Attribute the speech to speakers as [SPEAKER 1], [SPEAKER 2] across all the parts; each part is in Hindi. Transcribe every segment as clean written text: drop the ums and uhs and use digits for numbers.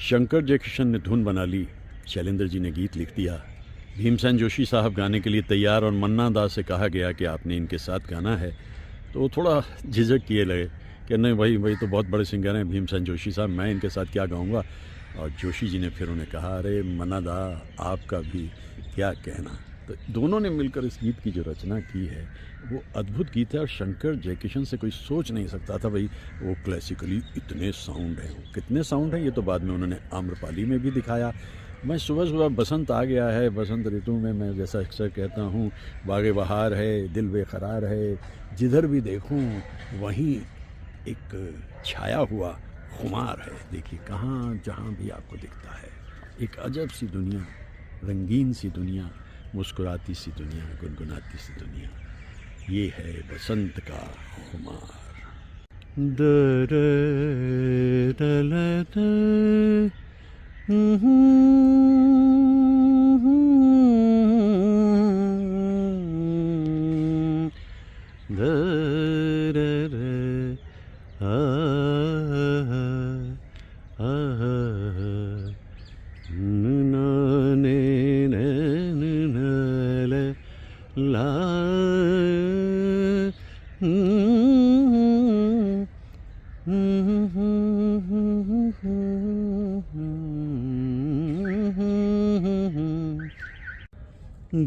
[SPEAKER 1] शंकर जयकिशन ने धुन बना ली, शैलेंद्र जी ने गीत लिख दिया, भीमसेन जोशी साहब गाने के लिए तैयार और मन्ना दा से कहा गया कि आपने इनके साथ गाना है, तो वो थोड़ा झिझक किए लगे कि नहीं भाई तो बहुत बड़े सिंगर हैं भीमसेन जोशी साहब, मैं इनके साथ क्या गाऊंगा। और जोशी जी ने फिर उन्हें कहा, अरे मन्ना दा आपका भी क्या कहना। तो दोनों ने मिलकर इस गीत की जो रचना की है वो अद्भुत गीत है। और शंकर जयकिशन से कोई सोच नहीं सकता था भाई वो क्लासिकली इतने साउंड हैं, कितने साउंड हैं, ये तो बाद में उन्होंने आम्रपाली में भी दिखाया। मैं सुबह सुबह बसंत आ गया है, बसंत ऋतु में मैं जैसा अक्सर कहता हूँ, बागे बहार है, दिल बेकरार है, जिधर भी देखूँ वहीं एक छाया हुआ खुमार है। देखिए कहाँ जहाँ भी आपको दिखता है एक अजब सी दुनिया, रंगीन सी दुनिया, मुस्कुराती सी दुनिया, गुनगुनाती सी दुनिया, ये है बसंत का खुमार।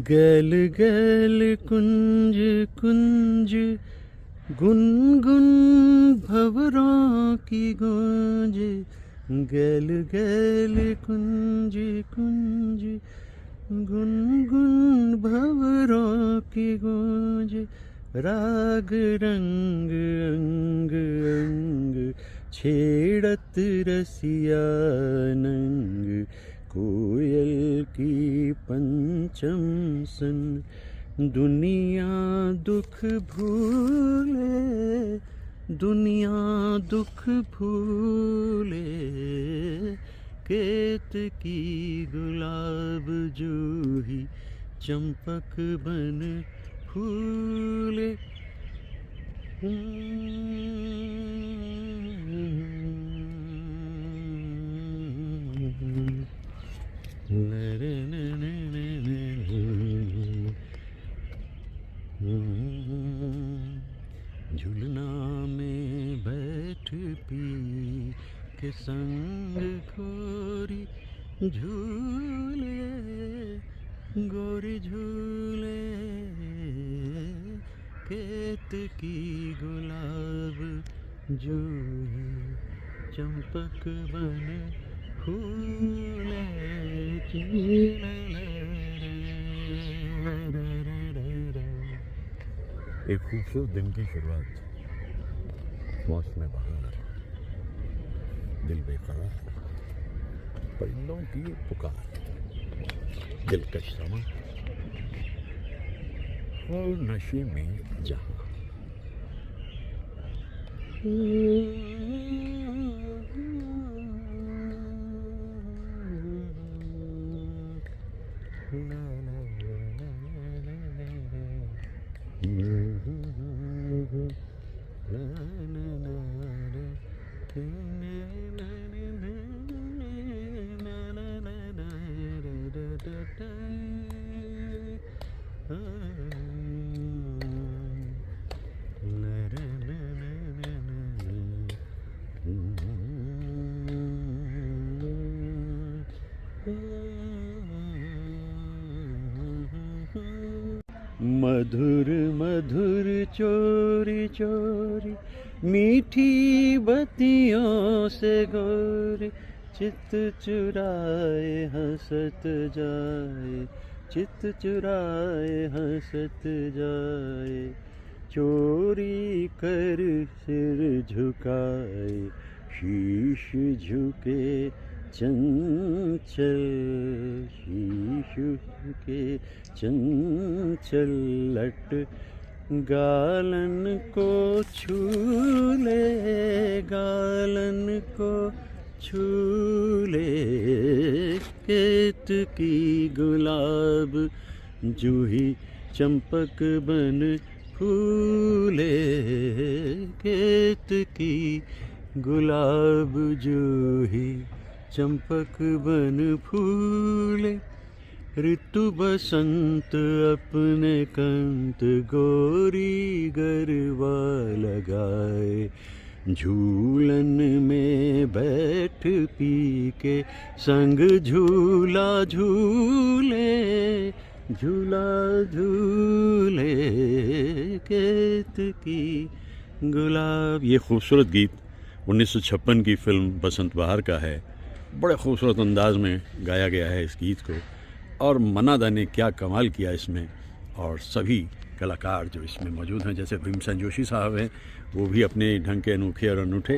[SPEAKER 2] गैल गैल कुंज कुंज गुनगुन भंवरों की गूंज, गैल गैल कुंज कुंज गुनगुन भंवरों की गूंज, राग रंग अंग अंग छेड़त रसिया नंग, कोयल की पंचम सन दुनिया दुख भूले, दुनिया दुख भूले, केत की गुलाब जूही चंपक बन फूले। झुलना में बैठ पी के संग गोरी झूले, गोरी झूले, केत की गुलाब जूही चंपक बन फूले।
[SPEAKER 1] एक खूबसूरत दिन की शुरुआत, मौसम बहार, दिल बेकरार, परिंदों की पुकार, दिलकश समा और नशे में जहां।
[SPEAKER 2] मधुर मधुर चोरी चोरी मीठी बत्तियों से गोरी, चित चुराए हंसत जाए, चित चुराए हंसत जाए, चोरी कर सिर झुकाए, शीश झुके चंचल, शीश झुके चंचल लट, गालन को छूले, गालन को छूले, केत की गुलाब जूही चंपक बन फूले, केत की गुलाब जूही चंपक बन फूले, ऋतु बसंत अपने कंत गोरी गरबा लगाए, झूलन में बैठ पी के संग झूला झूले, झूला झूले केतकी गुलाब। ये खूबसूरत गीत 1956 की फिल्म बसंत बहार का है। बड़े खूबसूरत अंदाज में गाया गया है इस गीत को, और मन्ना दा ने क्या कमाल किया इसमें। और सभी कलाकार जो इसमें मौजूद हैं, जैसे भीमसेन जोशी साहब हैं, वो भी अपने ढंग के अनोखे और अनूठे।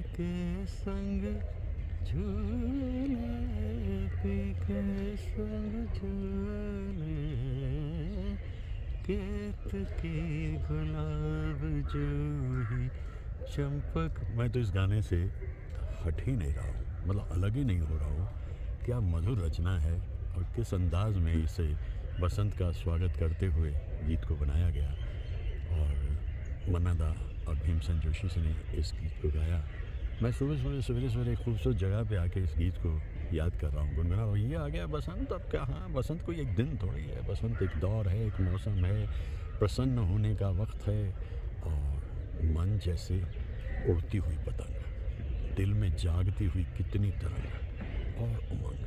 [SPEAKER 2] के संग झूले, के संग झूले, केतकी गुलाब जूही चंपक। मैं तो इस गाने से हट ही नहीं रहा हूँ, मतलब अलग ही नहीं हो रहा हूँ। क्या मधुर रचना है और किस अंदाज में इसे बसंत का स्वागत करते हुए गीत को बनाया गया। और मन्ना दा और भीमसेन जोशी से ने इस गीत को गाया। मैं सवेरे एक खूबसूरत जगह पे आके इस गीत को याद कर रहा हूँ, गुनगुना रहा हूँ। ये आ गया बसंत, अब क्या, हाँ बसंत कोई एक दिन थोड़ी है, बसंत एक दौर है, एक मौसम है, प्रसन्न होने का वक्त है। और मन जैसे उड़ती हुई पतंग, दिल में जागती हुई कितनी तरंग और उमंग,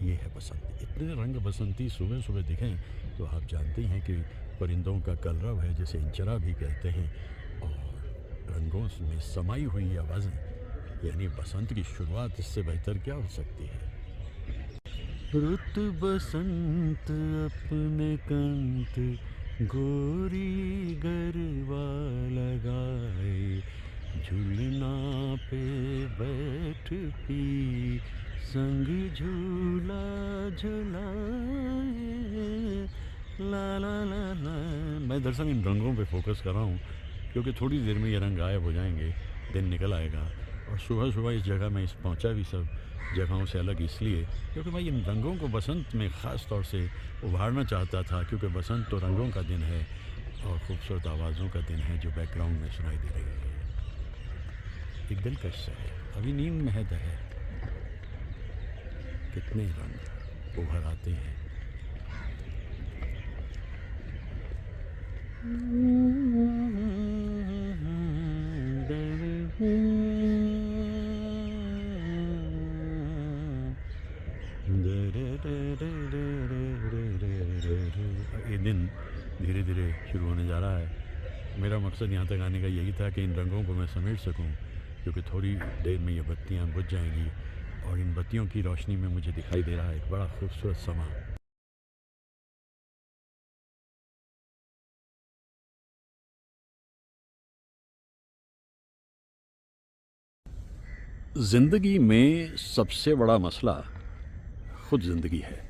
[SPEAKER 2] ये है बसंत। इतने रंग बसंती सुबह सुबह दिखें तो आप जानते हैं कि परिंदों का कलरव है, जिसे इंचरा भी कहते हैं। और रंगों में समाई हुई आवाज़ें, यानी बसंत की शुरुआत, इससे बेहतर क्या हो सकती है। रुत बसंत अपने कंत गोरी गरबा लगाए, झूलना पे बैठ पी संग झूला झुलाए, ला ला ला ला। मैं दरअसल इन रंगों पे फोकस कर रहा हूँ क्योंकि थोड़ी देर में ये रंग गायब हो जाएंगे, दिन निकल आएगा। और सुबह सुबह इस जगह मैं पहुंचा भी सब जगहों से अलग इसलिए क्योंकि मैं इन रंगों को बसंत में ख़ास तौर से उभारना चाहता था, क्योंकि बसंत तो रंगों का दिन है और ख़ूबसूरत आवाज़ों का दिन है जो बैकग्राउंड में सुनाई दे रही है। एक दिलकश है, अभी नींद में है दहर, कितने रंग उभर आते हैं। ये दिन धीरे धीरे शुरू होने जा रहा है। मेरा मकसद यहाँ तक आने का यही था कि इन रंगों को मैं समेट सकूं, क्योंकि थोड़ी देर में ये बत्तियाँ बुझ जाएंगी और इन बत्तियों की रोशनी में मुझे दिखाई दे रहा है एक बड़ा खूबसूरत समा। ज़िंदगी में सबसे बड़ा मसला खुद ज़िंदगी है।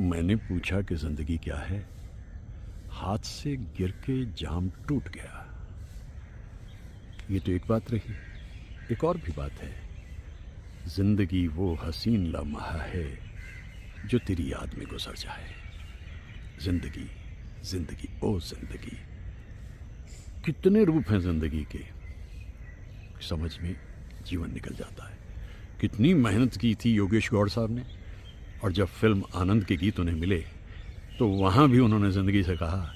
[SPEAKER 2] मैंने पूछा कि ज़िंदगी क्या है, हाथ से गिर के जाम टूट गया। ये तो एक बात रही, एक और भी बात है। ज़िंदगी वो हसीन लम्हा है जो तेरी याद में गुजर जाए। ज़िंदगी, ज़िंदगी, ओ ज़िंदगी। कितने रूप हैं ज़िंदगी के, समझ में जीवन निकल जाता है। कितनी मेहनत की थी योगेश गौड़ साहब ने, और जब फिल्म आनंद के गीत उन्हें मिले तो वहाँ भी उन्होंने ज़िंदगी से कहा,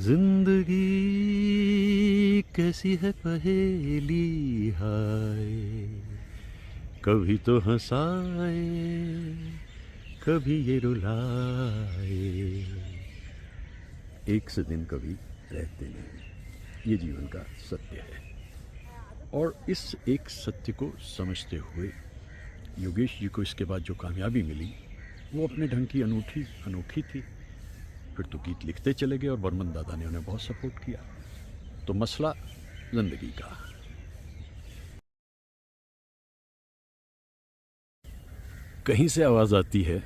[SPEAKER 2] ज़िंदगी कैसी है पहेली हाय, कभी तो हंसाए कभी ये रुलाए, एक से दिन कभी रहते नहीं। ये जीवन का सत्य है। और इस एक सत्य को समझते हुए योगेश जी को इसके बाद जो कामयाबी मिली वो अपने ढंग की अनोखी थी। फिर तो गीत लिखते चले गए और बर्मन दादा ने उन्हें बहुत सपोर्ट किया। तो मसला ज़िंदगी का। कहीं से आवाज़ आती है,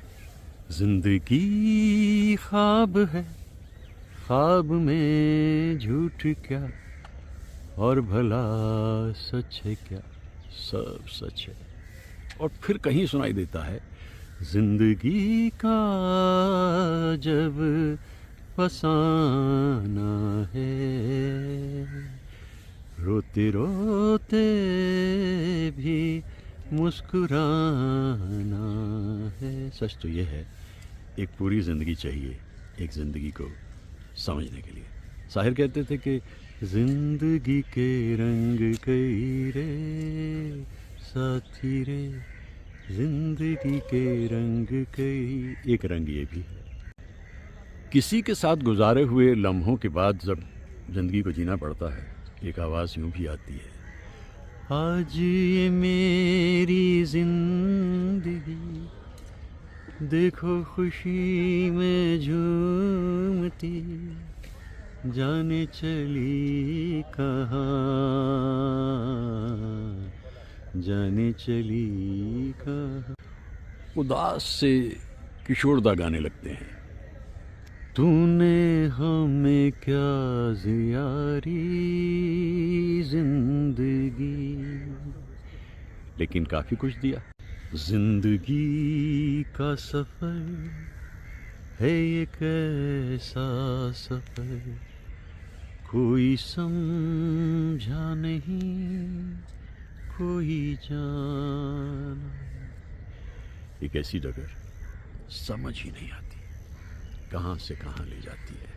[SPEAKER 2] ज़िंदगी ख्वाब है
[SPEAKER 1] ख्वाब में झूठ क्या और भला सच है क्या, सब सच है। और फिर कहीं सुनाई देता है, जिंदगी का जब फसाना है, रोते रोते भी मुस्कुराना है। सच तो ये है, एक पूरी ज़िंदगी चाहिए एक ज़िंदगी को समझने के लिए। शाहिर कहते थे कि जिंदगी के रंग कई रे साथी रे, जिंदगी के रंग कई, एक रंग ये भी है। किसी के साथ गुजारे हुए लम्हों के बाद जब ज़िंदगी को जीना पड़ता है, एक आवाज़ यूं भी आती है, आज ये मेरी जिंदगी देखो खुशी में झूमती, जाने चली कहाँ, जाने चली कहाँ। उदास से किशोरदा गाने लगते हैं, तूने हमें क्या जियारी जिंदगी, लेकिन काफी कुछ दिया। जिंदगी का सफर है ये कैसा सफर, कोई समझा नहीं कोई जाना। एक ऐसी डगर समझ ही नहीं आती कहाँ से कहाँ ले जाती है।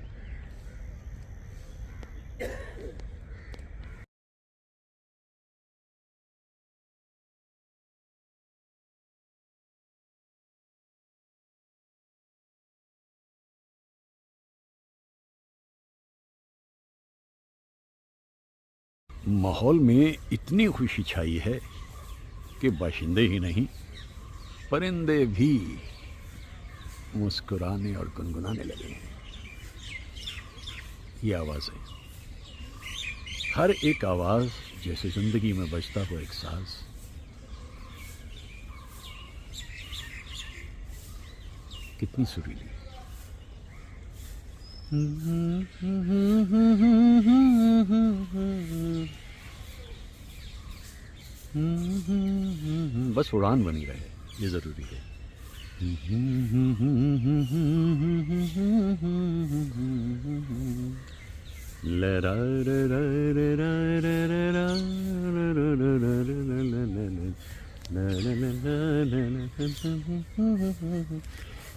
[SPEAKER 1] माहौल में इतनी खुशी छाई है कि बाशिंदे ही नहीं परिंदे भी मुस्कुराने और गुनगुनाने लगे हैं। ये आवाज़ है, हर एक आवाज़ जैसे ज़िंदगी में बजता हुआ एक साज। कितनी सुरीली। बस उड़ान बनी रहे, ये ज़रूरी है।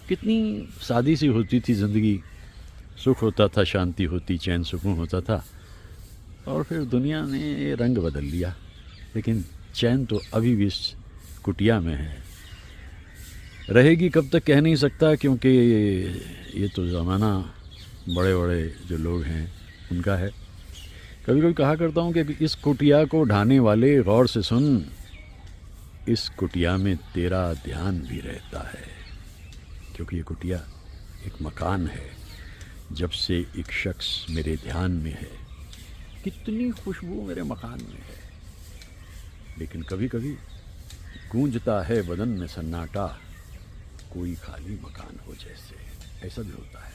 [SPEAKER 1] कितनी सादी सी होती थी ज़िंदगी, सुख होता था, शांति होती, चैन सुकून होता था। और फिर दुनिया ने रंग बदल लिया, लेकिन चैन तो अभी भी इस कुटिया में है। रहेगी कब तक कह नहीं सकता, क्योंकि ये तो ज़माना बड़े बड़े जो लोग हैं उनका है। कभी कभी कहा करता हूँ कि इस कुटिया को ढाने वाले गौर से सुन, इस कुटिया में तेरा ध्यान भी रहता है। क्योंकि ये कुटिया एक मकान है, जब से एक शख्स मेरे ध्यान में है। कितनी खुशबू मेरे मकान में है, लेकिन कभी कभी गूंजता है बदन में सन्नाटा, कोई खाली मकान हो जैसे। ऐसा भी होता है।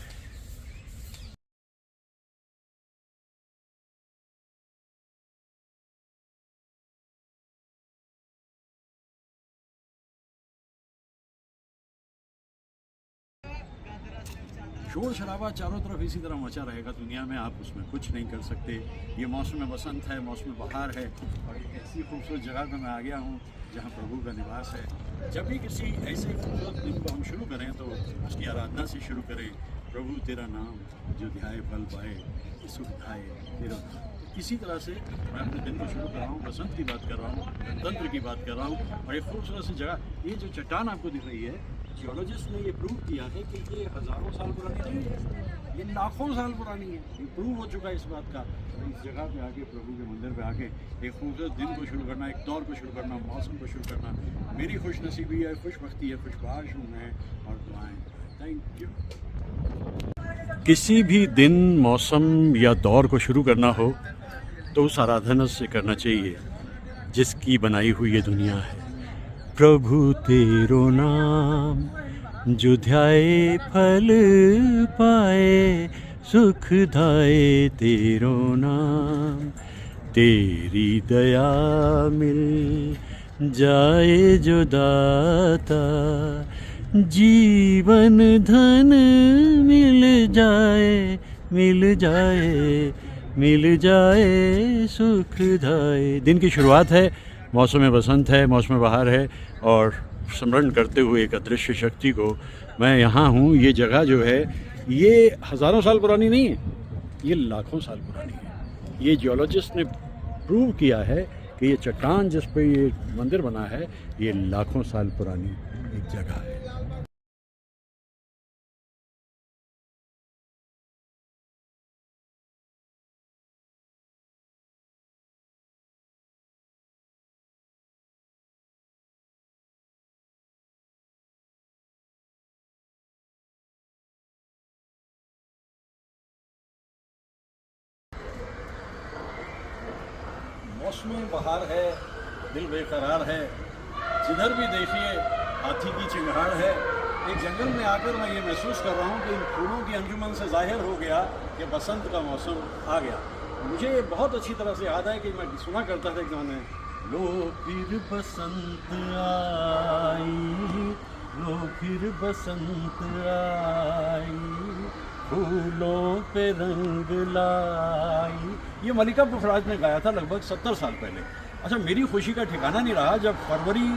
[SPEAKER 1] शोर शराबा चारों तरफ इसी तरह मचा रहेगा दुनिया में, आप उसमें कुछ नहीं कर सकते। ये मौसम बसंत है, मौसम बहार है, और एक ऐसी खूबसूरत जगह पर मैं आ गया हूँ जहाँ प्रभु का निवास है। जब भी किसी ऐसे खूबसूरत दिन को हम शुरू करें तो उसकी आराधना से शुरू करें। प्रभु तेरा नाम जो ध्याए फल पाए, सुख खाए तेरा नाम। इसी तरह से मैं अपने दिन को शुरू कर रहा हूँ। बसंत की बात कर रहा हूँ, गणतंत्र की बात कर रहा हूँ, और एक खूबसूरत सी जगह। ये जो चट्टान आपको दिख रही है, जियोलॉजिस्ट ने ये प्रूव किया है कि ये हज़ारों साल पुरानी नहीं है, ये लाखों साल पुरानी है। ये प्रूव हो चुका है इस बात का। इस जगह पे आके, प्रभु के मंदिर पे आके एक खूबसूरत दिन को शुरू करना, एक दौर को शुरू करना, मौसम को शुरू करना मेरी खुशनसीबी है, खुशबख्ती है, खुशबाश हूँ मैं। और दुआएं। Thank you. किसी भी दिन, मौसम या दौर को शुरू करना हो तो उस आराधना से करना चाहिए जिसकी बनाई हुई ये दुनिया है। प्रभु तेरो नाम जो ध्याए फल पाए, सुखदाए तेरो नाम, तेरी दया मिल जाए जो दाता, जीवन धन मिल जाए, मिल जाए, मिल जाए सुखदाए। दिन की शुरुआत है, मौसम बसंत है, मौसम बहार है, और स्मरण करते हुए एक अदृश्य शक्ति को मैं यहाँ हूँ। ये जगह जो है ये हज़ारों साल पुरानी नहीं है, ये लाखों साल पुरानी है। ये जियोलॉजिस्ट ने प्रूव किया है कि ये चट्टान जिस पे ये मंदिर बना है ये लाखों साल पुरानी एक जगह है। मौसम बहार है, दिल बेकरार है, जिधर भी देखिए हाथी की चिंगाड़ है। एक जंगल में आकर मैं ये महसूस कर रहा हूँ कि इन फूलों की अंजुमन से जाहिर हो गया कि बसंत का मौसम आ गया। मुझे बहुत अच्छी तरह से याद है कि मैं सुना करता था एक ज़माने में, लो फिर बसंत आई, लो फिर बसंत आई, फूलों पे रंग लाई। ये मलिका पुखराज ने गाया था लगभग 70 साल पहले। अच्छा, मेरी खुशी का ठिकाना नहीं रहा जब फरवरी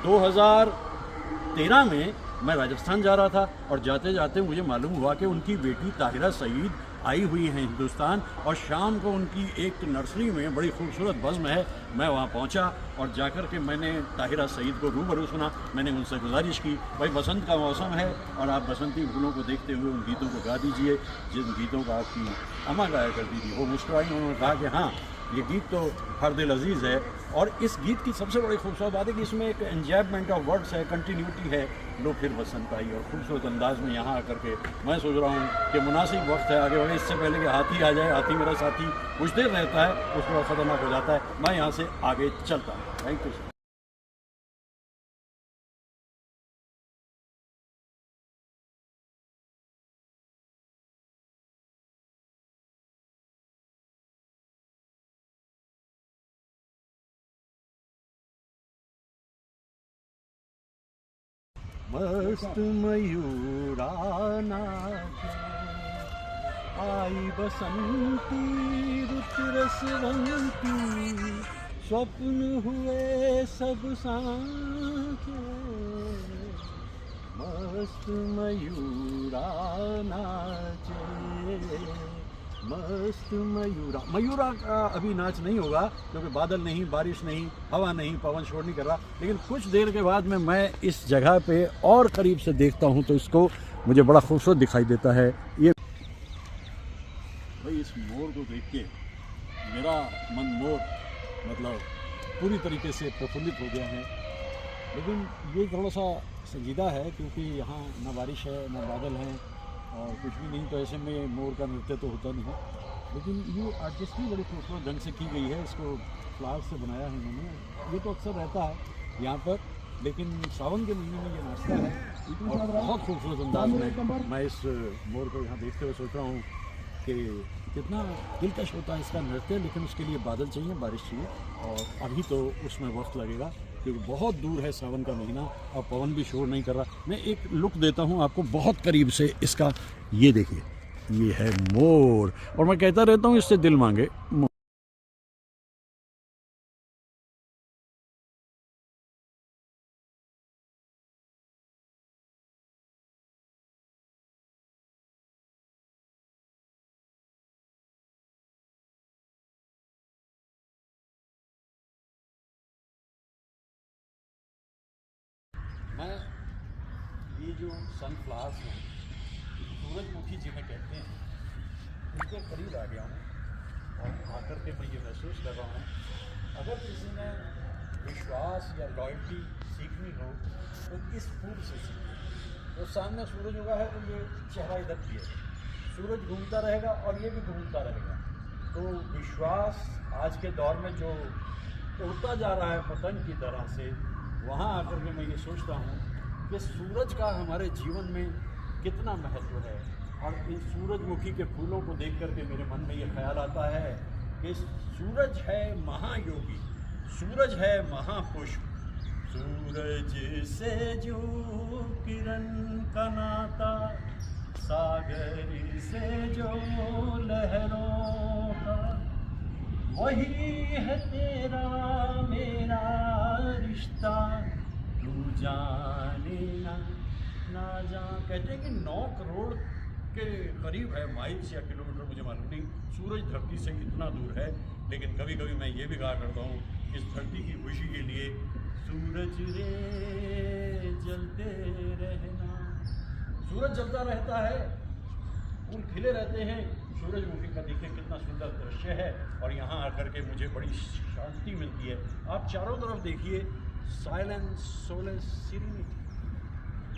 [SPEAKER 1] 2013 में मैं राजस्थान जा रहा था, और जाते जाते मुझे मालूम हुआ कि उनकी बेटी ताहिरा सईद आई हुई हैं हिंदुस्तान, और शाम को उनकी एक नर्सरी में बड़ी खूबसूरत बज़्म है। मैं वहाँ पहुँचा और जाकर के मैंने ताहिरा सईद को रूबरू सुना। मैंने उनसे गुजारिश की, भाई बसंत का मौसम है और आप बसंती फूलों को देखते हुए उन गीतों को गा दीजिए जिन गीतों का आपकी अम्मा गाया करती थी। वो मुस्कुराई, उन्होंने कहा कि हाँ, ये गीत तो हर दिल अजीज़ है। और इस गीत की सबसे बड़ी खूबसूरत बात है कि इसमें एक एन्जॉयमेंट ऑफ वर्ड्स है, कंटिन्यूटी है। लो फिर बसंत आई, और खूबसूरत अंदाज में यहाँ आकर के मैं सोच रहा हूँ कि मुनासिब वक्त है आगे बढ़े, इससे पहले कि हाथी आ जाए। हाथी मेरा साथी कुछ देर रहता है, उसके बाद ख़तरनाक हो जाता है। मैं यहाँ से आगे चलता हूँ। Thank you. मस्त मयूरा नाचे, आई बसंती रुत रसवंती, स्वप्न हुए सब सांचे, मस्त मयूरा नाचे, मस्त मयूरा। मयूरा का अभी नाच नहीं होगा क्योंकि बादल नहीं, बारिश नहीं, हवा नहीं, पवन शोर नहीं कर रहा। लेकिन कुछ देर के बाद में मैं इस जगह पे और करीब से देखता हूँ तो इसको मुझे बड़ा खूबसूरत दिखाई देता है। ये भाई, इस मोर को देख के मेरा मन मोर मतलब पूरी तरीके से प्रफुल्लित हो गया है। लेकिन ये थोड़ा सा संजीदा है क्योंकि यहाँ ना बारिश है, ना बादल हैं, और कुछ भी नहीं, तो ऐसे में मोर का नृत्य तो होता नहीं। लेकिन ये आर्टिस्ट्री बड़ी खूबसूरत ढंग से की गई है। इसको फ्लावर्स से बनाया है इन्होंने। ये तो अक्सर रहता है यहाँ पर, लेकिन सावन के महीने में ये नाचता है और बहुत खूबसूरत अंदाज में। मैं इस मोर को यहाँ देखते हुए सोच रहा हूँ कि कितना दिलकश होता है इसका नृत्य। लेकिन उसके लिए बादल चाहिए, बारिश चाहिए, और अभी तो उसमें वक्त लगेगा क्योंकि बहुत दूर है सावन का महीना और पवन भी शोर नहीं कर रहा। मैं एक लुक देता हूँ आपको बहुत करीब से इसका। ये देखिए, ये है मोर, और मैं कहता रहता हूँ इससे दिल मांगे। मैं ये जो सनफ्लावर्स हैं, सूरजमुखी जिन्हें कहते हैं, उनके करीब आ गया हूँ और आकर के मैं ये महसूस कर रहा हूँ अगर किसी ने विश्वास या लॉयल्टी सीखनी हो तो इस फूल से सीखे। तो सामने सूरज उगा है तो ये चेहरा इधर भी है, सूरज घूमता रहेगा और ये भी घूमता रहेगा। तो विश्वास आज के दौर में जो उड़ता जा रहा है पतंग की तरह से, वहाँ आकर के मैं ये सोचता हूँ कि सूरज का हमारे जीवन में कितना महत्व है। और इन सूरजमुखी के फूलों को देख करके मेरे मन में ये ख्याल आता है कि सूरज है महायोगी, सूरज है महापुष्प, सूरज से जो किरण का नाता, सागर से जो लहरों का, वही है तेरा मेरा रिश्ता, तू जाने ना कहते हैं कि 9 करोड़ के करीब है, माइल्स या किलोमीटर मुझे मालूम नहीं, सूरज धरती से इतना दूर है। लेकिन कभी कभी मैं ये भी कहा करता हूँ, इस धरती की खुशी के लिए सूरज रे जलते रहना। सूरज जलता रहता है, फूल खिले रहते हैं, सूरजमुखी का देखिए कितना सुंदर दृश्य है। और यहाँ आकर के मुझे बड़ी शांति मिलती है। आप चारों तरफ देखिए, साइलेंस, सोलेस, सीरेनिटी।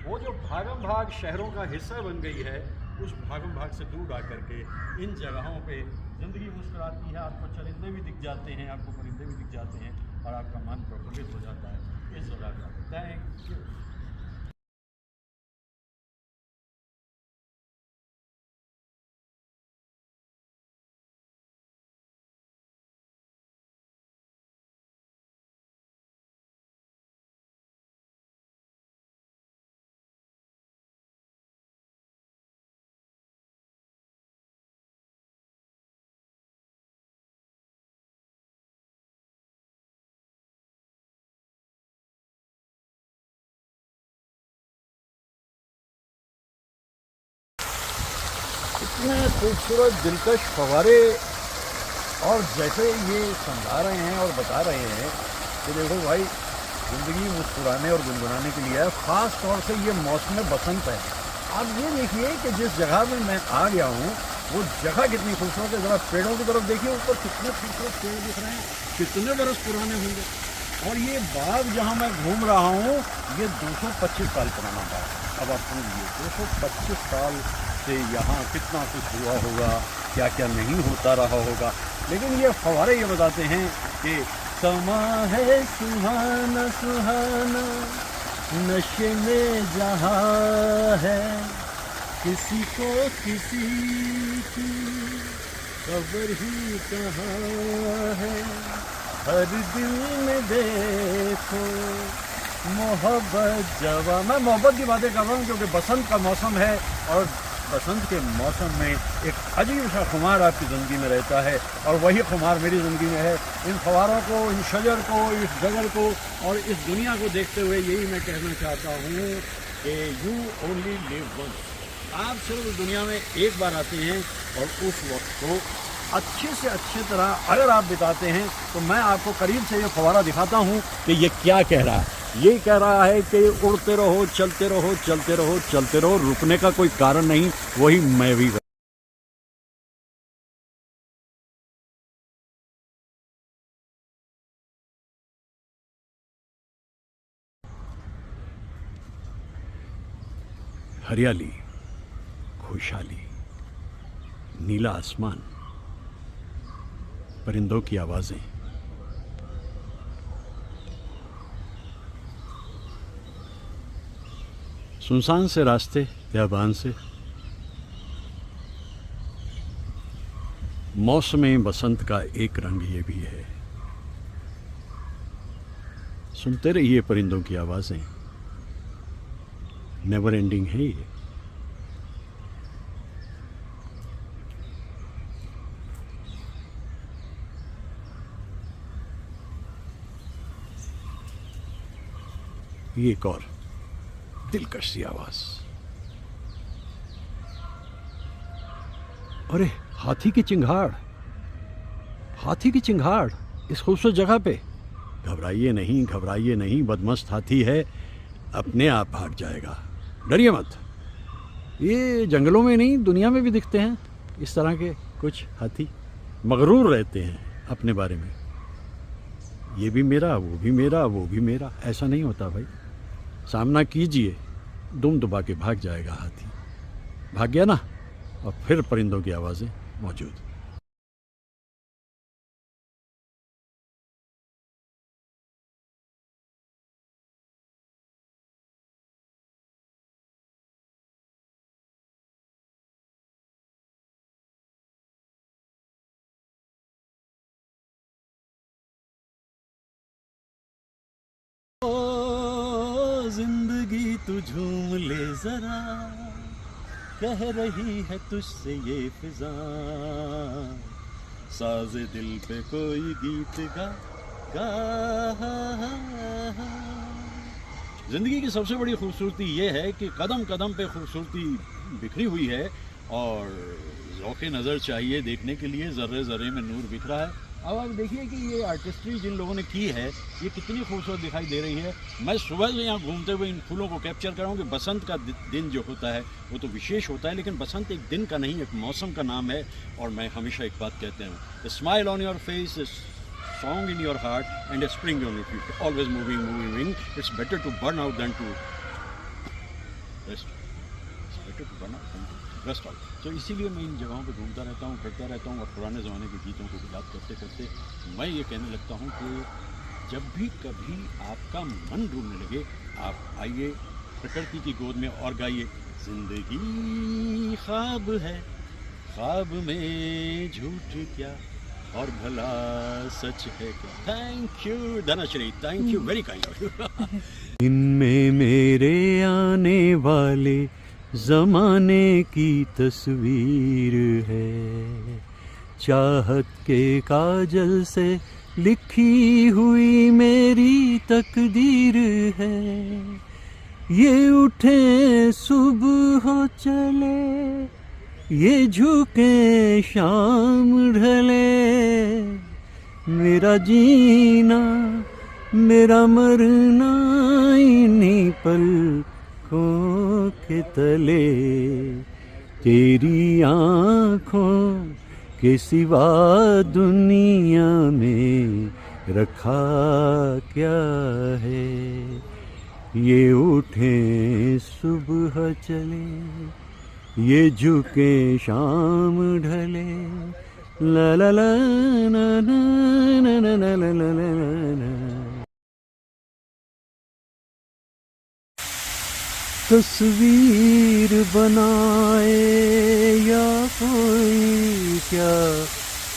[SPEAKER 1] वो जो भागम भाग शहरों का हिस्सा बन गई है, उस भागम भाग से दूर आकर के इन जगहों पे ज़िंदगी मुस्कुराती है। आपको चरिंदे भी दिख जाते हैं, आपको परिंदे भी दिख जाते हैं, और आपका मन प्रफुल्लित हो जाता है इस जगह का। Thank you. इतने खूबसूरत दिलकश फव्वारे, और जैसे ये समझा रहे हैं और बता रहे हैं कि देखो भाई, ज़िंदगी मुस्कुराने और गुनगुनाने के लिए है। ख़ास तौर से ये मौसम बसंत है। आप ये देखिए कि जिस जगह में मैं आ गया हूँ, वो जगह कितनी खूबसूरत है। ज़रा पेड़ों की तरफ देखिए, ऊपर कितने खूबसूरत पेड़ दिख रहे हैं, कितने बरस पुराने होंगे। और ये बाग जहाँ मैं घूम रहा हूँ, ये 225 साल पुराना बाग है। अब आप समझिए, 225 साल से यहाँ कितना कुछ हुआ होगा, क्या क्या नहीं होता रहा होगा। लेकिन ये फव्वारे ये बताते हैं कि समा है सुहाना सुहाना, नशे में जहाँ है, किसी को किसी की खबर ही कहाँ है। हर दिल में देखो मोहब्बत जवा। मैं मोहब्बत की बातें कर रहा हूँ क्योंकि बसंत का मौसम है, और बसंत के मौसम में एक अजीब सा खुमार आपकी ज़िंदगी में रहता है, और वही खुमार मेरी ज़िंदगी में है। इन फवारों को, इन शजर को, इस जगल को और इस दुनिया को देखते हुए यही मैं कहना चाहता हूँ कि यू ओनली लिव वंस। आप सिर्फ इस दुनिया में एक बार आते हैं, और उस वक्त को अच्छे से अच्छी तरह अगर आप बिताते हैं, तो मैं आपको करीब से ये फवारा दिखाता हूँ कि ये क्या कह रहा है। ये कह रहा है कि उड़ते रहो, चलते रहो, चलते रहो, चलते रहो, रुकने का कोई कारण नहीं। वही मैं भी। हरियाली, खुशहाली, नीला आसमान, परिंदों की आवाज़ें, सुनसान से रास्ते बियाबान से, मौसम बसंत का एक रंग ये भी है। सुनते रहिए परिंदों की आवाज़ें, नेवर एंडिंग है ये। एक और दिलकश सी आवाज़। अरे, हाथी की चिंगाड़, हाथी की चिंगाड़ इस खूबसूरत जगह पे। घबराइए नहीं, घबराइए नहीं, बदमस्त हाथी है, अपने आप भाग जाएगा, डरिए मत। ये जंगलों में नहीं, दुनिया में भी दिखते हैं इस तरह के कुछ हाथी। मगरूर रहते हैं अपने बारे में, ये भी मेरा, वो भी मेरा, वो भी मेरा। ऐसा नहीं होता भाई, सामना कीजिए, दुम दबा के भाग जाएगा हाथी। भाग गया ना, और फिर परिंदों की आवाज़ें मौजूद। तू झूम ले जरा, कह रही है तुझसे ये फिजा, साज दिल पे कोई गीत गा गा। ज़िंदगी की सबसे बड़ी खूबसूरती ये है कि कदम कदम पे खूबसूरती बिखरी हुई है, और ज़ौक़ नज़र चाहिए देखने के लिए, ज़र्रे ज़र्रे में नूर बिखरा है। अब आप देखिए कि ये आर्टिस्ट्री जिन लोगों ने की है ये कितनी खूबसूरत दिखाई दे रही है। मैं सुबह से यहाँ घूमते हुए इन फूलों को कैप्चर कर रहा हूँ कि बसंत का दिन जो होता है वो तो विशेष होता है, लेकिन बसंत एक दिन का नहीं, एक मौसम का नाम है। और मैं हमेशा एक बात कहते हैं, smile on your face, song in your heart and a spring on your feet, always moving. It's better to burn out than to rest. It's better to burn out than to rest out. So इसीलिए मैं इन जगहों पे घूमता रहता हूँ, करता रहता हूँ, और पुराने ज़माने के गीतों को याद करते करते मैं ये कहने लगता हूँ कि जब भी कभी आपका मन डूबने लगे, आप आइए प्रकृति की गोद में और गाइए, जिंदगी ख्वाब है, ख्वाब में झूठ क्या, और भला सच है क्या। Thank you Dhanashree, thank you, very kind of you.
[SPEAKER 3] इनमें मेरे आने वाले ज़माने की तस्वीर है, चाहत के काजल से लिखी हुई मेरी तकदीर है। ये उठे सुबह हो चले, ये झुके शाम ढले, मेरा जीना मेरा मरना इन्हीं पलकों के तले, तेरी आँखों के सिवा दुनिया में रखा क्या है। ये उठे सुबह चले, ये झुके शाम ढले, ला ला ला ना ना ना ना ना ना ना ना ना। तस्वीर बनाए या कोई क्या,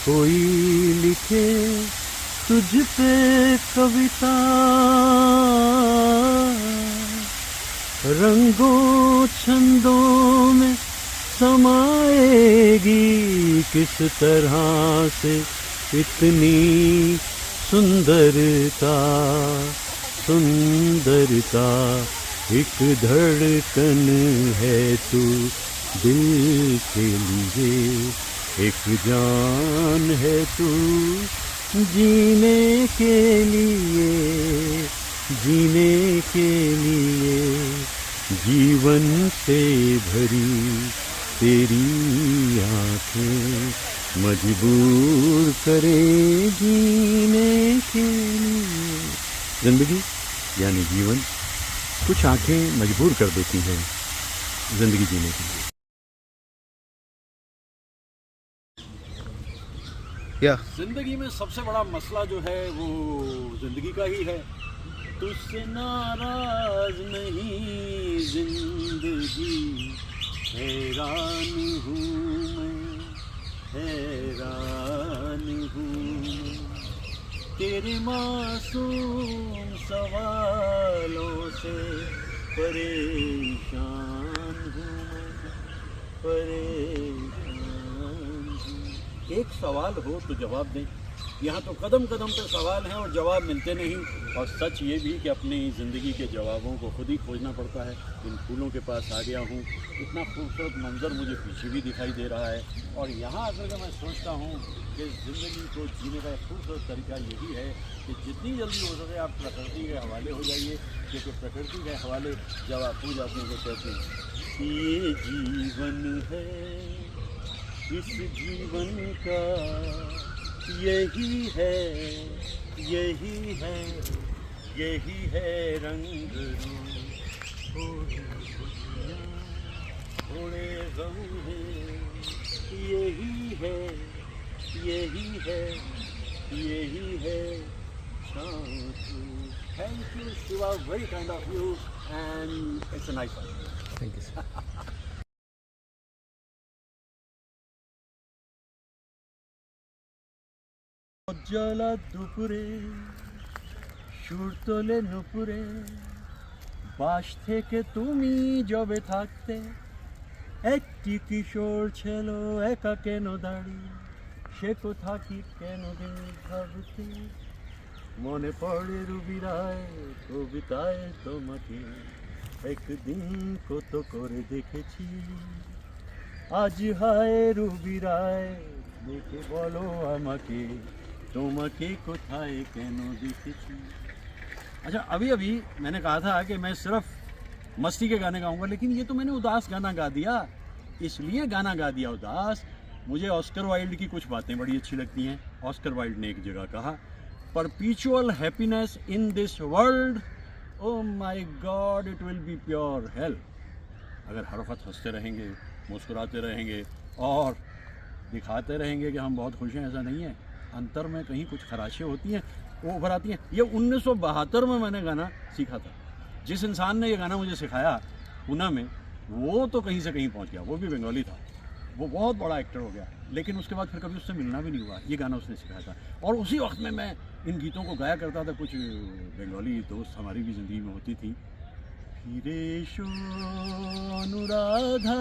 [SPEAKER 3] कोई लिखे तुझ पे कविता, रंगों छंदों में समाएगी किस तरह से इतनी सुंदरता, सुंदरता। एक धड़कन है तू दिल के लिए, एक जान है तू जीने के लिए, जीने के लिए। जीवन से भरी तेरी आँखें मजबूर करे जीने के लिए। जिंदगी यानी जीवन, कुछ आँखें मजबूर कर देती हैं जिंदगी जीने के लिए।
[SPEAKER 1] या जिंदगी में सबसे बड़ा मसला जो है वो जिंदगी का ही है। तुझसे नाराज नहीं जिंदगी, हैरान हूँ मैं, हैरान हूँ मैं, तेरे मासूम सवालों से परेशान हूँ मैं, परेशान हूँ। एक सवाल हो तो जवाब दें, यहाँ तो कदम कदम पे सवाल हैं और जवाब मिलते नहीं। और सच ये भी कि अपनी ज़िंदगी के जवाबों को खुद ही खोजना पड़ता है। इन फूलों के पास आ गया हूँ, इतना खूबसूरत मंजर मुझे पीछे भी दिखाई दे रहा है। और यहाँ आकर के मैं सोचता हूँ कि ज़िंदगी को जीने का एक खूबसूरत तरीका यही है कि जितनी जल्दी हो सके आप प्रकृति के हवाले हो जाइए, क्योंकि प्रकृति के हवाले जब आप हो जाते हैं तो कहते हैं ये जीवन है, इस जीवन का यही है, यही है, यही है रंग रूप, थोड़े गम है, यही है, यही है, यही है शांति। Thank you, Shiva, very kind of you, and it's a nice one.
[SPEAKER 3] Thank you, sir.
[SPEAKER 1] জ্বালা দুপুরে সুর তোলে নুপুরে, পাশ থেকে তুমি জবে থাকতে একটি কিশোর ছেলে একা কেন দাঁড়িয়ে সে কোথা কি কেন দিন ভাবতে মনে পড়ে রুবি রায় কবিতায় তোমাকে একদিন কত করে দেখেছি আজ হায় রুবি রায় দেখে বলো আমাকে তোমাके কোথায় কেন দেখেছি। अच्छा अभी अभी मैंने कहा था कि मैं सिर्फ मस्ती के गाने गाऊंगा, लेकिन ये तो मैंने उदास गाना गा दिया। इसलिए गाना गा दिया उदास, मुझे ऑस्कर वाइल्ड की कुछ बातें बड़ी अच्छी लगती हैं। ऑस्कर वाइल्ड ने एक जगह कहा, परपीचुअल happiness in this world, oh my God it will be pure hello. अगर हर वक्त हंसते रहेंगे, मुस्कुराते रहेंगे और दिखाते रहेंगे कि हम बहुत खुश हैं, ऐसा नहीं है। अंतर में कहीं कुछ खराशें होती हैं, वो उभर आती हैं। ये 1972 में मैंने गाना सीखा था। जिस इंसान ने ये गाना मुझे सिखाया पूना में, वो तो कहीं से कहीं पहुंच गया, वो भी बंगाली था, वो बहुत बड़ा एक्टर हो गया, लेकिन उसके बाद फिर कभी उससे मिलना भी नहीं हुआ। ये गाना उसने सिखाया था और उसी वक्त में मैं इन गीतों को गाया करता था। कुछ बंगाली दोस्त हमारी भी ज़िंदगी में होती थी। फिरेशो अनुराधा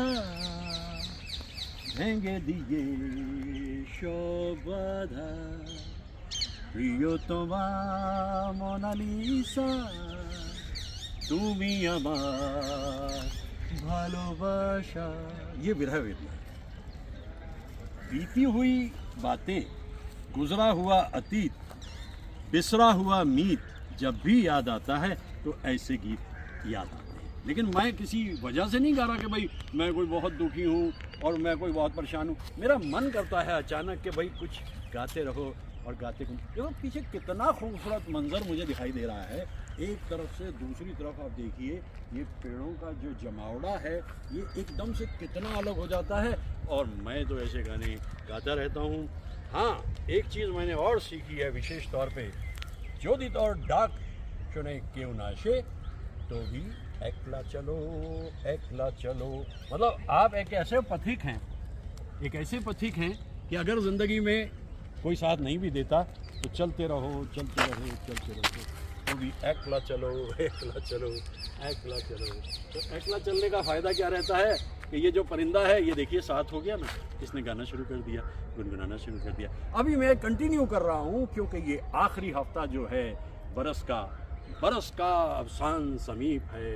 [SPEAKER 1] ভেঙে দিয়ে শোবাধা প্রিয়তমা মোনালিসা তুমি আমার ভালোবাসা। ये विरह वेदना, बीती हुई बातें, गुजरा हुआ अतीत, बिसरा हुआ मीत जब भी याद आता है तो ऐसे गीत याद आते हैं। लेकिन मैं किसी वजह से नहीं गा रहा कि भाई मैं कोई बहुत दुखी हूँ और मैं कोई बहुत परेशान हूँ। मेरा मन करता है अचानक कि भाई कुछ गाते रहो और गाते को। देखो पीछे कितना खूबसूरत मंजर मुझे दिखाई दे रहा है। एक तरफ से दूसरी तरफ आप देखिए, ये पेड़ों का जो जमावड़ा है ये एकदम से कितना अलग हो जाता है। और मैं तो ऐसे गाने गाता रहता हूँ। हाँ, एक चीज़ मैंने और सीखी है विशेष तौर पे, जो दी और डाक चुने क्यों नाशे तो भी एकला चलो एकला चलो। मतलब आप एक ऐसे पथिक हैं, एक ऐसे पथिक हैं कि अगर ज़िंदगी में कोई साथ नहीं भी देता तो चलते रहो चलते रहो चलते रहो, तो भी एकला चलो एकला चलो एकला चलो। तो एकला चलने का फ़ायदा क्या रहता है कि ये जो परिंदा है ये देखिए साथ हो गया ना, इसने गाना शुरू कर दिया, गुनगुनाना शुरू कर दिया। अभी मैं कंटिन्यू कर रहा हूँ क्योंकि ये आखिरी हफ्ता जो है बरस का अवसान समीप है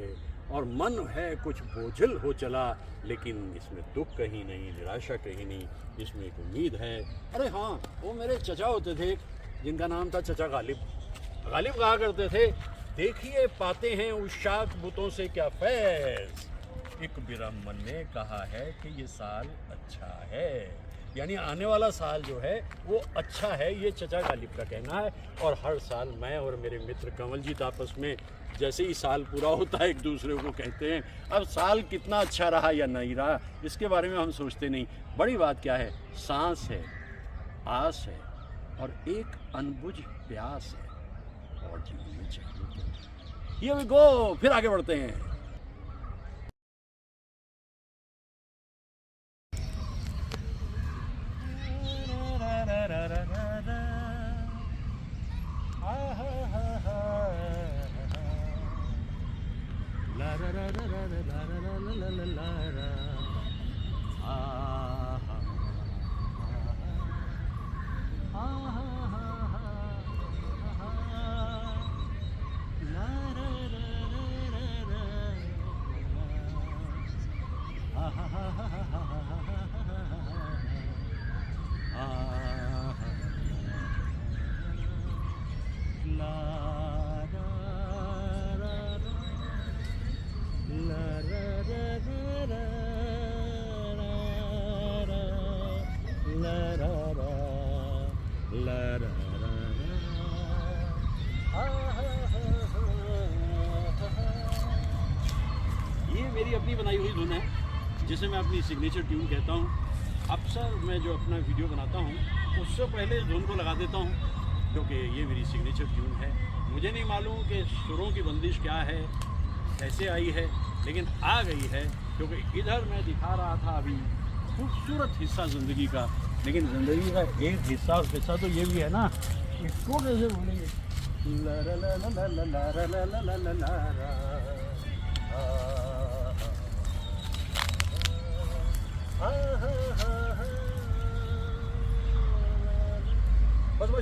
[SPEAKER 1] और मन है कुछ बोझिल हो चला, लेकिन इसमें दुख कहीं नहीं, निराशा कहीं नहीं, इसमें एक उम्मीद है। अरे हाँ, वो मेरे चचा होते थे जिनका नाम था चचा गालिब। गालिब कहा करते थे, देखिए पाते हैं उस शाख बुतों से क्या फैज़, एक बिरहमन ने कहा है कि ये साल अच्छा है, यानी आने वाला साल जो है वो अच्छा है, ये चचा गालिब का कहना है। और हर साल मैं और मेरे मित्र कंवलजीत आपस में जैसे ही साल पूरा होता है एक दूसरे को कहते हैं अब साल कितना अच्छा रहा या नहीं रहा, इसके बारे में हम सोचते नहीं। बड़ी बात क्या है, सांस है, आस है और एक अनबुझ प्यास है और जीवन में चाहिए। Here we go, फिर आगे बढ़ते हैं। ये मेरी अपनी बनाई हुई धुन है जिसे मैं अपनी सिग्नेचर ट्यून कहता हूँ। अक्सर मैं जो अपना वीडियो बनाता हूँ उससे पहले इस धुन को लगा देता हूँ क्योंकि ये मेरी सिग्नेचर ट्यून है। मुझे नहीं मालूम कि सुरों की बंदिश क्या है, कैसे आई है, लेकिन आ गई है क्योंकि इधर मैं दिखा रहा था अभी खूबसूरत हिस्सा ज़िंदगी का, लेकिन ज़िंदगी का एक हिस्सा तो ये भी है ना, इसको कैसे भूलेंगे। ला ला ला ला ला ला ला ला ला ला ला ला।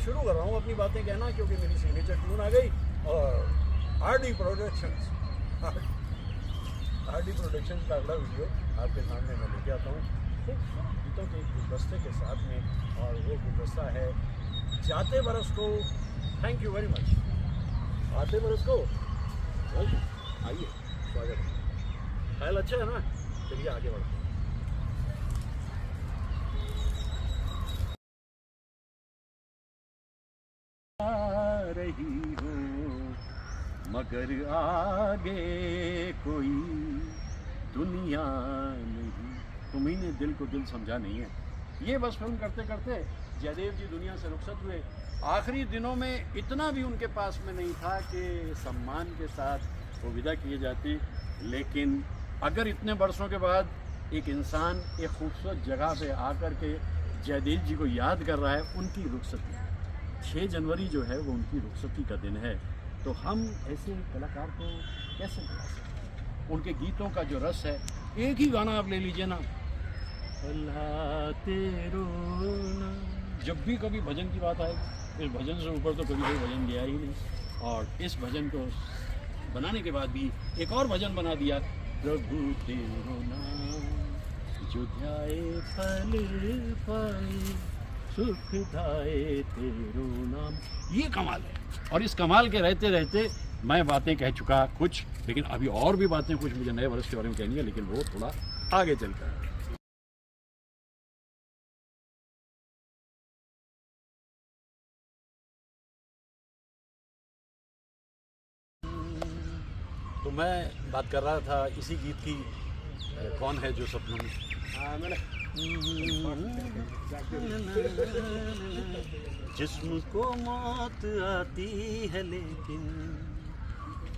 [SPEAKER 2] शुरू कर रहा हूँ अपनी बातें कहना, क्योंकि मेरी सिग्नेचर ट्यून आ गई और आरडी प्रोडक्शंस का अगला वीडियो आपके सामने मैं लेके आता हूँ खूबसूरत गीतों के गुलदस्ते के साथ में, और वो गुलदस्ता है जाते बरस को। Thank you very much. आते बरस को आइए, स्वागत है। ख्याल अच्छा है ना? चलिए आगे बढ़ते हैं।
[SPEAKER 3] रही हो मगर आगे कोई दुनिया नहीं।
[SPEAKER 1] तुम्ही ने दिल को दिल समझा नहीं है। ये बस फिल्म करते करते जयदेव जी दुनिया से रुखसत हुए। आखिरी दिनों में इतना भी उनके पास में नहीं था कि सम्मान के साथ वो विदा किए जाते, लेकिन अगर इतने बरसों के बाद एक इंसान एक खूबसूरत जगह पे आकर के जयदेव जी को याद कर रहा है, उनकी रुखसती 6 जनवरी जो है वो उनकी रुखसती का दिन है, तो हम ऐसे कलाकार को कैसे भुला सकते हैं? उनके गीतों का जो रस है, एक ही गाना आप ले लीजिए ना, अल्लाह तेरो नाम। जब भी कभी भजन की बात आए, इस भजन से ऊपर तो कभी कोई भजन गया ही नहीं। और इस भजन को बनाने के बाद भी एक और भजन बना दिया, प्रभु तेरो नाम जो ध्याए फल पाए, सुख दाए तेरो नाम। ये कमाल है। और इस कमाल के रहते रहते मैं बातें कह चुका कुछ, लेकिन अभी और भी बातें कुछ मुझे नए वर्ष के बारे में कहनी है, लेकिन वो थोड़ा आगे चलकर। तो मैं बात कर रहा था इसी गीत की, कौन है जो सपनों में। जिस्म को मौत आती है लेकिन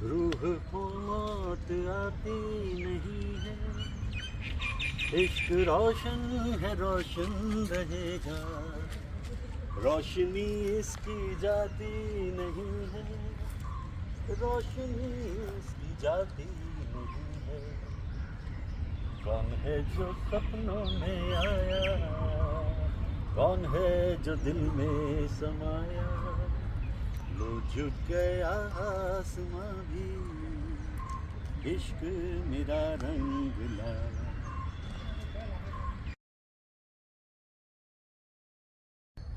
[SPEAKER 1] रूह को मौत आती नहीं है। इश्क रोशन है, रोशन रहेगा, रोशनी इसकी जाती नहीं है, रोशनी इसकी जाती नहीं है। कौन है जो सपनों में आया, कौन है जो दिल में समाया, लो झुक गया आसमां भी, इश्क मेरा रंग लाया।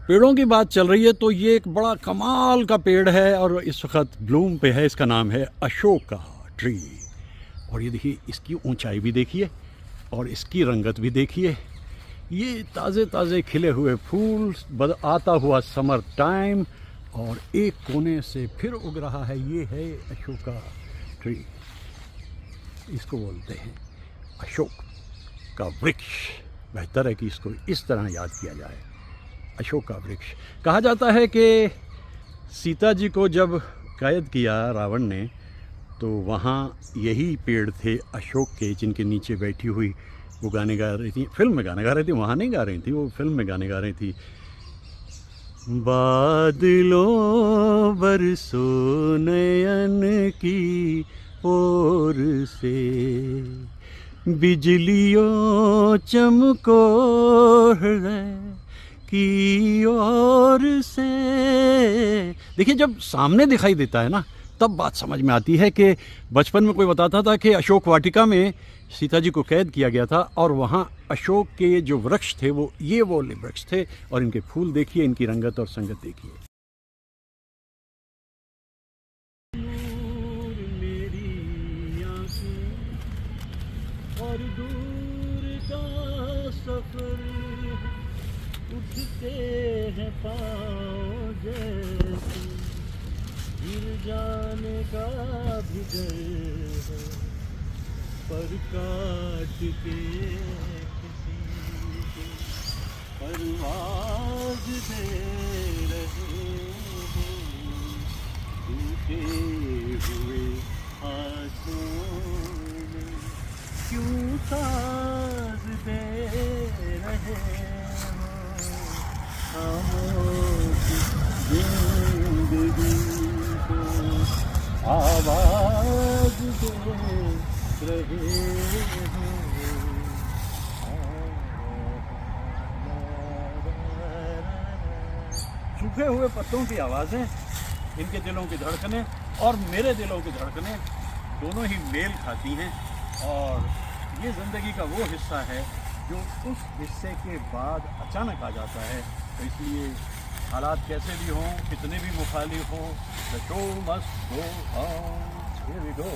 [SPEAKER 1] पेड़ों की बात चल रही है तो ये एक बड़ा कमाल का पेड़ है और इस वक्त ब्लूम पे है। इसका नाम है अशोका ट्री। और ये देखिए, इसकी ऊंचाई भी देखिए और इसकी रंगत भी देखिए। ये ताज़े ताज़े खिले हुए फूल, आता हुआ समर टाइम, और एक कोने से फिर उग रहा है। ये है अशोका ट्री। इसको बोलते हैं अशोक का वृक्ष। बेहतर है कि इसको इस तरह याद किया जाए, अशोक का वृक्ष। कहा जाता है कि सीता जी को जब कैद किया रावण ने, तो वहाँ यही पेड़ थे अशोक के, जिनके नीचे बैठी हुई वो गाने गा रही थी। फिल्म में गाने गा रही थी, वहाँ नहीं गा रही थी, वो फिल्म में गाने गा रही थी। बादलों बरसो नयन की ओर से, बिजलियों चमको हृदय की ओर से। देखिए, जब सामने दिखाई देता है ना, तब बात समझ में आती है कि बचपन में कोई बताता था कि अशोक वाटिका में सीता जी को कैद किया गया था और वहाँ अशोक के जो वृक्ष थे वो ये वो वृक्ष थे। और इनके फूल देखिए, इनकी रंगत और संगत देखिए। मेरी आंखें और दूर का सफर, उठते हैं पाँव जैसे, गिर जाने का भी डर है, पर काट के किसी को परवाज़ दे रहे हो, टूटे हुए आँसुओं में क्यों साज दे रहे हो, खामोश जिंदगी को आवाज दे रहे हो। चुप
[SPEAKER 2] सूखे हुए पत्तों की आवाज़ें, इनके दिलों की धड़कनें और मेरे दिलों की धड़कनें दोनों ही मेल खाती हैं। और ये ज़िंदगी का वो हिस्सा है जो उस हिस्से के बाद अचानक आ जाता है। तो इसलिए हालात कैसे भी हों, कितने भी मुखालिफ हों, the show must go on. Here we go.